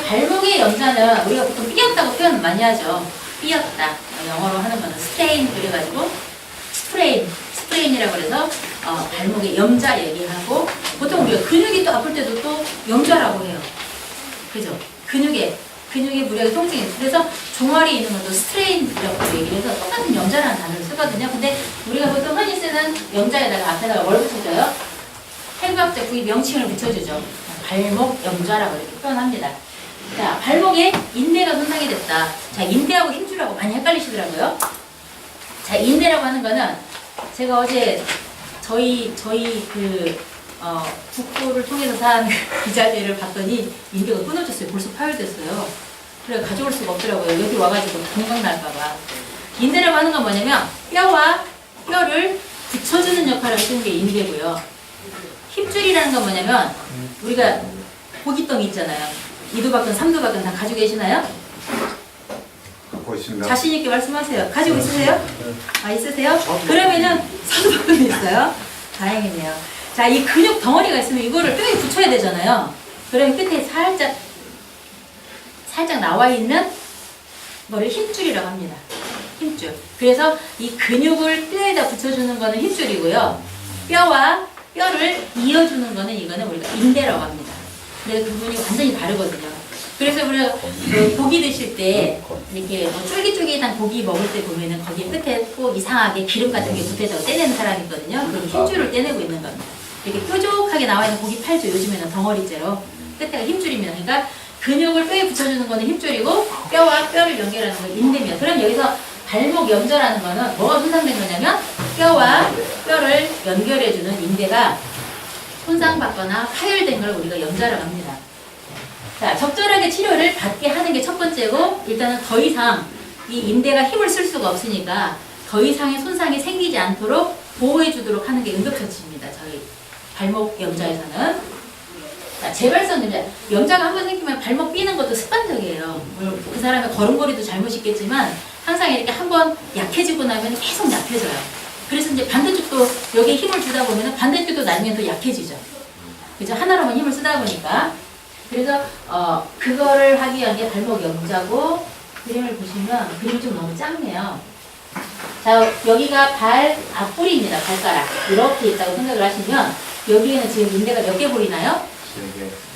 발목의 염자는 우리가 보통 삐었다고 표현 많이 하죠. 삐었다. 영어로 하는 거는 스테인 그래가지고 스프레인이라고 그래서 발목의 염자 얘기하고 보통 우리가 근육이 또 아플 때도 또 염자라고 해요. 그죠? 근육에 무리하게 통증이 있어요. 그래서 종아리에 있는 것도 스트레인이라고 얘기를 해서 똑같은 염자라는 단어를 쓰거든요. 근데 우리가 보통 흔히 쓰는 염자에다가 앞에다가 뭘 붙여줘요? 해부학적 부위 명칭을 붙여주죠. 발목 염자라고 이렇게 표현합니다. 자, 발목에 인대가 손상이 됐다. 자, 인대하고 힘줄하고 많이 헷갈리시더라고요. 자, 인대라고 하는 거는 제가 어제 저희 국보를 통해서 산 기자재를 봤더니 인대가 끊어졌어요. 벌써 파열됐어요. 그래 가져올 수가 없더라고요. 여기 와가지고 건강 날까봐. 인대라고 하는 건 뭐냐면 뼈와 뼈를 붙여주는 역할을 해주는 게 인대고요. 힘줄이라는 건 뭐냐면 우리가 고깃덩이 있잖아요. 2두박근, 3두박근 다 가지고 계시나요? 갖고 있습니다. 자신 있게 말씀하세요. 가지고 있으세요? 아, 있으세요? 그러면은 4두박근도 있어요. 다행이네요. 자, 이 근육 덩어리가 있으면 이거를 뼈에 붙여야 되잖아요. 그러면 끝에 살짝 나와 있는 거를 힘줄이라고 합니다. 힘줄. 그래서 이 근육을 뼈에다 붙여주는 거는 힘줄이고요. 뼈와 뼈를 이어주는 거는 이거는 우리가 인대라고 합니다. 그래서 그 부분이 완전히 다르거든요. 그래서 우리가 고기 드실 때 이렇게 뭐 쫄깃쫄깃한 고기 먹을 때 보면은 거기 끝에 꼭 이상하게 기름 같은 게 붙어있다고 떼내는 사람이 있거든요. 그럼 힘줄을 떼내고 있는 겁니다. 이렇게 뾰족하게 나와 있는 고기 팔죠. 요즘에는 덩어리째로. 끝에가 힘줄입니다. 그러니까 근육을 뼈에 붙여주는 거는 힘줄이고 뼈와 뼈를 연결하는 건 인대입니다. 그럼 여기서 발목 염자라는 거는 뭐가 손상된 거냐면 뼈와 뼈를 연결해주는 인대가 손상받거나 파열된 걸 우리가 염자라고 합니다. 자, 적절하게 치료를 받게 하는 게 첫 번째고 일단은 더 이상 이 인대가 힘을 쓸 수가 없으니까 더 이상의 손상이 생기지 않도록 보호해 주도록 하는 게 응급처치입니다. 저희 발목 염자에서는. 자, 재발성 염자. 염자가 한번 생기면 발목 삐는 것도 습관적이에요. 물론 그 사람의 걸음걸이도 잘못이 있겠지만 항상 이렇게 한번 약해지고 나면 계속 약해져요. 그래서 이제 반대쪽도 여기에 힘을 주다 보면 반대쪽도 나중에 더 약해지죠. 그죠? 하나로만 힘을 쓰다 보니까. 그래서 그거를 하기 위한 게 발목 염자고 그림을 보시면 그림이 좀 너무 작네요. 자, 여기가 발 앞부리입니다. 발가락. 이렇게 있다고 생각을 하시면 여기에는 지금 인대가 몇 개 보이나요?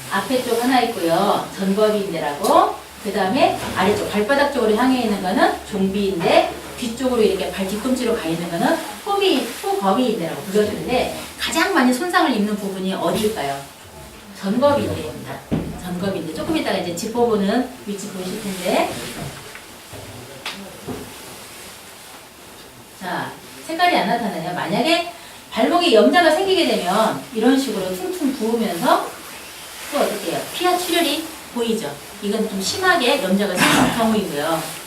앞에 쪽 하나 있고요. 전거비인대라고. 그 다음에 아래쪽 발바닥 쪽으로 향해 있는 거는 종비인대. 뒤쪽으로 이렇게 발 뒤꿈치로 가 있는 거는 후거비인대라고 불러주는데 가장 많이 손상을 입는 부분이 어디일까요? 전거비인대입니다. 전거비인대. 조금 이따가 이제 짚어보는 위치 보이실 텐데. 자, 색깔이 안 나타나요. 만약에 발목에 염자가 생기게 되면 이런 식으로 퉁퉁 부으면서 또 어떻게 해요? 피하 출혈이 보이죠? 이건 좀 심하게 염자가 생기는 경우이고요.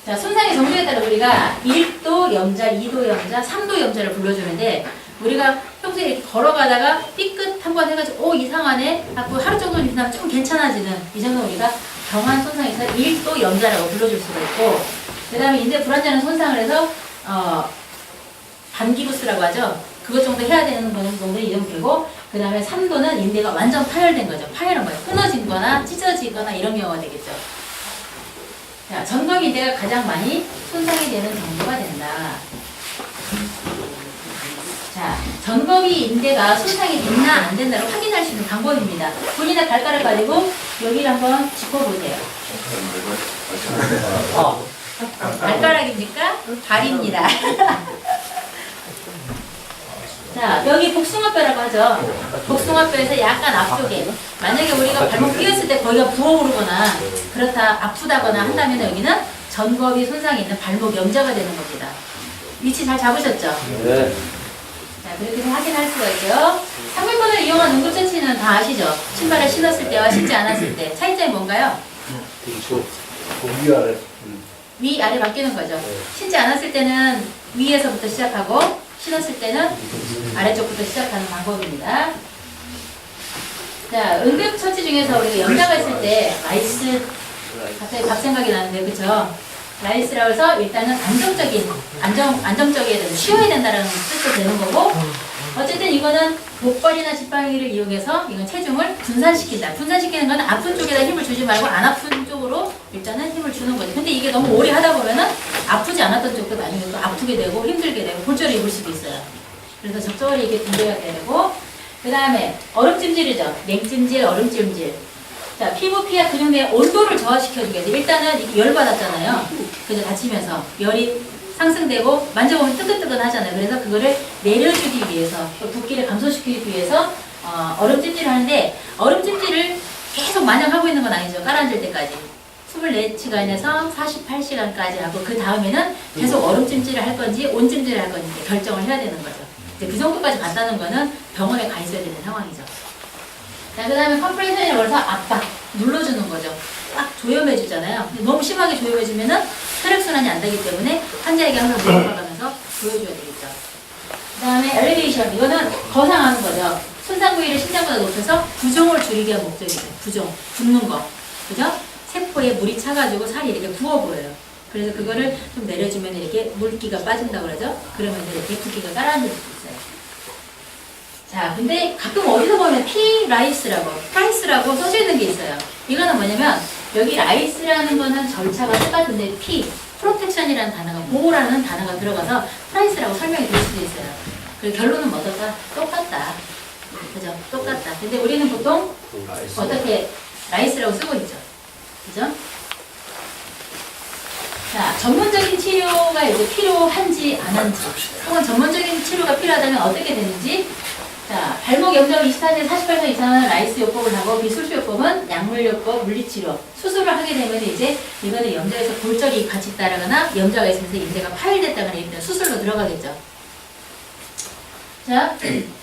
자, 손상의 정도에 따라 우리가 1도 염자, 2도 염자, 3도 염자를 불러주는데 우리가 평소에 이렇게 걸어가다가 삐끗 한번 해가지고 이상하네 하고 하루 정도 지나면 좀 괜찮아지는 이 정도 우리가 경한 손상이 있어서 1도 염자라고 불러줄 수가 있고 그 다음에 인대 불완전한 손상을 해서 반기부스라고 하죠. 그것 정도 해야 되는 정도는 이 정도 되고 그 다음에 3도는 인대가 완전 파열된 거죠. 파열한 거예요. 끊어진 거나 찢어지거나 이런 경우가 되겠죠. 자, 전거비 인대가 가장 많이 손상이 되는 정도가 된다. 자, 전거비 인대가 손상이 됐나 안 됐나를 확인할 수 있는 방법입니다. 본인의 발가락 가지고 여기를 한번 짚어보세요. 발가락입니까? 발입니다. 자, 여기 복숭아뼈라고 하죠. 복숭아뼈에서 약간 앞쪽에 만약에 우리가 발목 삐었을 때 거기가 부어오르거나 그렇다 아프다거나 한다면 여기는 전거비 손상이 있는 발목 염자가 되는 겁니다. 위치 잘 잡으셨죠? 네. 자, 그렇게 확인할 수가 있고요. 상물권을 이용한 응급처치는 다 아시죠? 신발을 신었을 때와 신지 않았을 때 차이점이 뭔가요? 위아래. 위아래 바뀌는 거죠. 신지 않았을 때는 위에서부터 시작하고 신었을 때는 아래쪽부터 시작하는 방법입니다. 자, 응급처치 중에서 우리가 염자가 있을 때 라이스, 갑자기 밥 생각이 나는데, 그쵸? 라이스라고 해서 일단은 안정적이어야 된다, 쉬어야 된다는 뜻도 되는 거고, 어쨌든 이거는 목걸이나 지팡이를 이용해서 이건 체중을 분산시킨다. 분산시키는 건 아픈 쪽에다 힘을 주지 말고 안 아픈 쪽으로 일단은 힘을 주는 거지. 근데 이게 너무 오래 하다 보면은 아프지 않았던 쪽도 나중에 또 아프게 되고 힘들게 되고 골절을 입을 수도 있어요. 그래서 적절히 이게 분배가 되고, 그 다음에 얼음찜질이죠. 냉찜질, 얼음찜질. 자, 피부 피하 근육 내 온도를 저하시켜주게 돼. 일단은 이렇게 열 받았잖아요. 그죠? 다치면서 열이 상승되고 만져보면 뜨끈뜨끈 하잖아요. 그래서 그거를 내려주기 위해서, 또 붓기를 감소시키기 위해서 얼음찜질을 하는데, 얼음찜질을 계속 마냥 하고 있는 건 아니죠. 가라앉을 때까지. 24시간에서 48시간까지 하고, 그 다음에는 계속 얼음찜질을 할 건지 온찜질을 할 건지 이제 결정을 해야 되는 거죠. 이제 그 정도까지 간다는 거는 병원에 가 있어야 되는 상황이죠. 자, 그 다음에 컴프레션이라고 걸어서 압박, 눌러주는 거죠. 딱 조여매주잖아요. 너무 심하게 조여매주면은 혈액순환이 안 되기 때문에 환자에게 항상 물어가면서 보여줘야 되겠죠. 그 다음에 엘리베이션, 이거는 거상하는 거죠. 손상 부위를 심장보다 높여서 부종을 줄이기 위한 목적이죠. 부종, 붓는 거. 그죠? 세포에 물이 차가지고 살이 이렇게 부어 보여요. 그래서 그거를 좀 내려주면 이렇게 물기가 빠진다고 그러죠. 그러면 이렇게 붓기가 가라앉을 수 있어요. 자, 근데 가끔 어디서 보면 프라이스라고 써져 있는 게 있어요. 이거는 뭐냐면, 여기 라이스라는 거는 절차가 똑같은데, 프로텍션이라는 단어가, 보호라는 단어가 들어가서 프라이스라고 설명이 될 수도 있어요. 그리고 결론은 뭐다? 똑같다. 그죠? 똑같다. 근데 우리는 보통 어떻게 라이스라고 쓰고 있죠. 그죠? 자, 전문적인 치료가 이제 필요한지 안 한지, 혹은 전문적인 치료가 필요하다면 어떻게 되는지. 자, 발목 염좌가 24세에서 48세 이상은 라이스 요법을 하고, 비술수 요법은 약물 요법, 물리치료. 수술을 하게 되면 이제 이거는 염좌에서 골절이 같이 따르거나 염좌가 있으면서 인대가 파열됐다거나 이런 수술로 들어가겠죠. 자,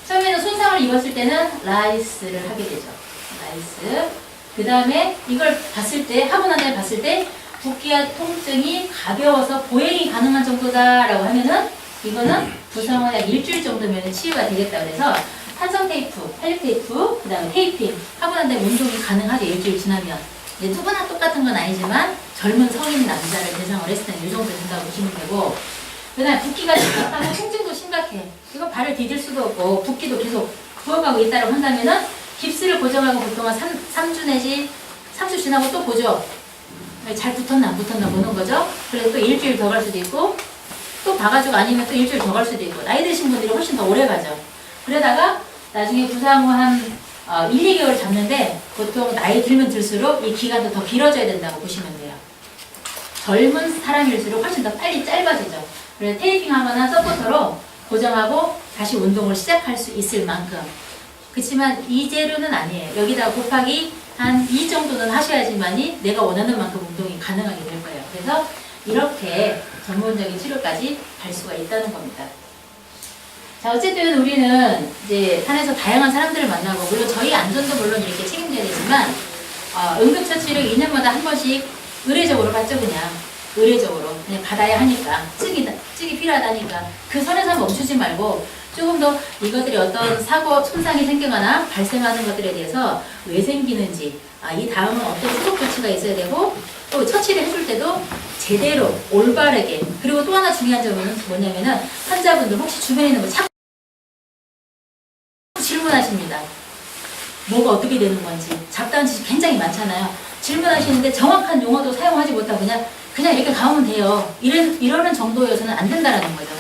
처음에는 손상을 입었을 때는 라이스를 하게 되죠. 라이스. 그 다음에 이걸 봤을 때, 하고 난 다음에 봤을 때 붓기와 통증이 가벼워서 보행이 가능한 정도다라고 하면은 이거는 부상후 약 일주일 정도면 치유가 되겠다 그래서 탄성 테이프, 활력 테이프, 그 다음에 테이핑 하고 난 다음에 운동이 가능하죠. 일주일 지나면. 이제 누구나 똑같은 건 아니지만 젊은 성인 남자를 대상으로 했을 때는 이 정도 된다고 보시면 되고, 그 다음에 붓기가 심각하고 통증도 심각해. 이거 발을 디딜 수도 없고 붓기도 계속 부어가고 있다고 한다면은 깁스를 고정하고 보통 한 3주 내지 3주 지나고 또 보죠. 잘 붙었나 안 붙었나 보는 거죠. 그래서 또 일주일 더 갈 수도 있고, 또 봐가지고 아니면 또 일주일 더 갈 수도 있고, 나이 드신 분들이 훨씬 더 오래 가죠. 그러다가 나중에 부상 후 한 1, 2개월 잡는데, 보통 나이 들면 들수록 이 기간도 더 길어져야 된다고 보시면 돼요. 젊은 사람일수록 훨씬 더 빨리 짧아지죠. 그래서 테이핑 하거나 서포터로 고정하고 다시 운동을 시작할 수 있을 만큼. 그렇지만 이 재료는 아니에요. 여기다 곱하기 한 2 정도는 하셔야지만이 내가 원하는 만큼 운동이 가능하게 될 거예요. 그래서 이렇게 전문적인 치료까지 갈 수가 있다는 겁니다. 자, 어쨌든 우리는 이제 산에서 다양한 사람들을 만나고, 물론 저희 안전도 물론 이렇게 책임져야 되지만, 응급처치를 2년마다 한 번씩 의례적으로 받죠, 그냥. 의례적으로. 그냥 받아야 하니까. 찌기 필요하다니까. 그 선에서 멈추지 말고, 조금 더 이것들이 어떤 사고, 손상이 생기거나 발생하는 것들에 대해서 왜 생기는지, 이 다음은 어떤 후속 조치가 있어야 되고, 또 처치를 해줄 때도 제대로, 올바르게. 그리고 또 하나 중요한 점은 뭐냐면은, 환자분들 혹시 주변에 있는 거 자꾸 질문하십니다. 뭐가 어떻게 되는 건지. 잡다한 지식 굉장히 많잖아요. 질문하시는데 정확한 용어도 사용하지 못하고 그냥 이렇게 가면 돼요. 이러는 정도여서는 안 된다라는 거죠.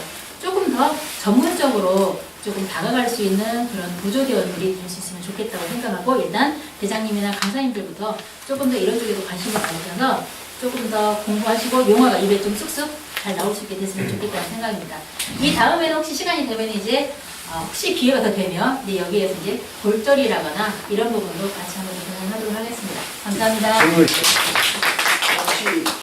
조금 더 전문적으로 조금 다가갈 수 있는 그런 보조대원들이 될 수 있으면 좋겠다고 생각하고, 일단 대장님이나 강사님들부터 조금 더 이런 쪽에도 관심을 가지셔서 조금 더 공부하시고 용어가 입에 좀 쑥쑥 잘 나올 수 있게 됐으면 좋겠다는 생각입니다. 이 다음에는 혹시 시간이 되면 이제 혹시 기회가 더 되면 여기에서 이제 골절이라거나 이런 부분도 같이 한번 진행하도록 하겠습니다. 감사합니다.